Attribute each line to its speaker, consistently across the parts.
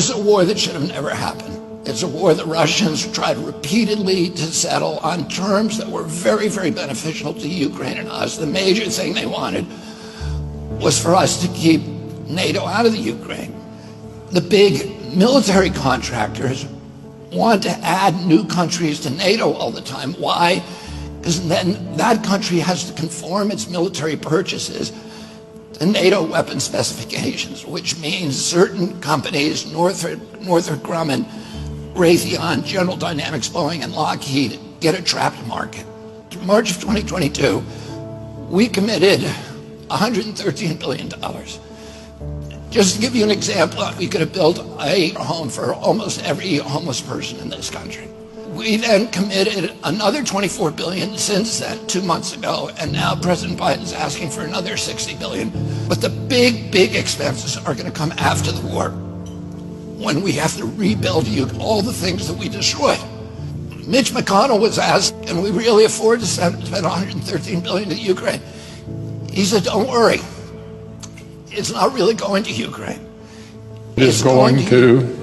Speaker 1: It's a war that should have never happened. It's a war the Russians tried repeatedly to settle on terms that were very, very beneficial to Ukraine and us. The major thing they wanted was for us to keep NATO out of the Ukraine. The big military contractors want to add new countries to NATO all the time. Why? Because then that country has to conform its military purchases to NATO weapon specifications, which means certain companies, Northrop Grumman, Raytheon, General Dynamics, Boeing, and Lockheed, get a trapped market. In March of 2022, we committed $113 billion. Just to give you an example, we could have built a home for almost every homeless person in this country. We then committed another $24 billion since then, 2 months ago, and now President Biden's asking for another $60 billion. But the big, big expenses are going to come after the war, when we have to rebuild all the things that we destroyed. Mitch McConnell was asked, can we really afford to spend $113 billion to Ukraine? He said, don't worry. It's not really going to Ukraine.
Speaker 2: It's going to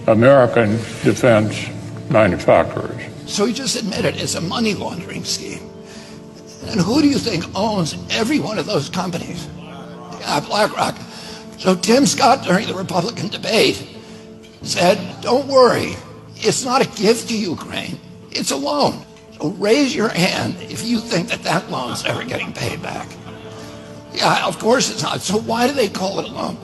Speaker 2: American defense manufacturers.
Speaker 1: So he just admitted it's a money laundering scheme. And who do you think owns every one of those companies? BlackRock. So Tim Scott, during the Republican debate, said, don't worry, it's not a gift to Ukraine, it's a loan. So raise your hand if you think that that loan's ever getting paid back. Yeah, of course it's not. So why do they call it a loan?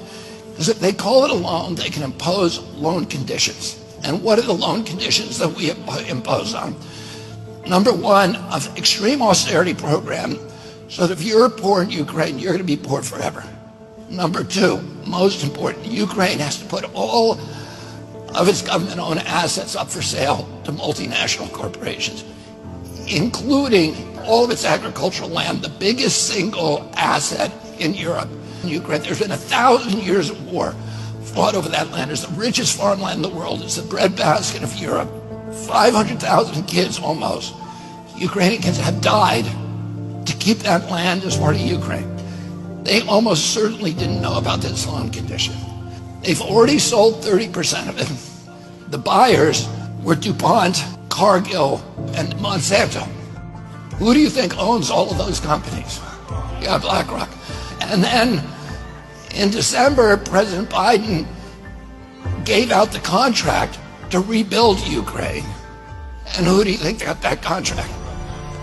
Speaker 1: Because if they call it a loan, they can impose loan conditions. And what are the loan conditions that we impose on? Number one, an extreme austerity program, so that if you're poor in Ukraine, you're going to be poor forever. Number two, most important, Ukraine has to put all of its government-owned assets up for sale to multinational corporations, including all of its agricultural land, the biggest single asset in Europe. In Ukraine, there's been 1,000 years of war fought over that land. It's the richest farmland in the world. It's the breadbasket of Europe. 500,000 kids almost, Ukrainian kids, have died to keep that land as part of Ukraine. They almost certainly didn't know about this loan condition. They've already sold 30% of it. The buyers were DuPont, Cargill, and Monsanto. Who do you think owns all of those companies? Yeah, BlackRock. And then in December, President Biden gave out the contract to rebuild Ukraine. And who do you think got that contract?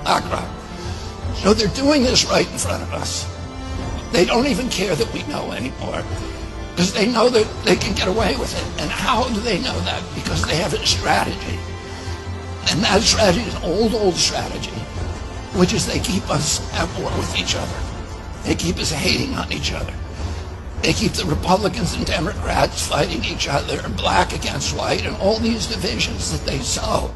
Speaker 1: BlackRock. So they're doing this right in front of us. They don't even care that we know anymore, because they know that they can get away with it. And how do they know that? Because they have a strategy. And that strategy is an old strategy, which is they keep us at war with each other. They keep us hating on each other. They keep the Republicans and Democrats fighting each other, black against white, and all these divisions that they sow.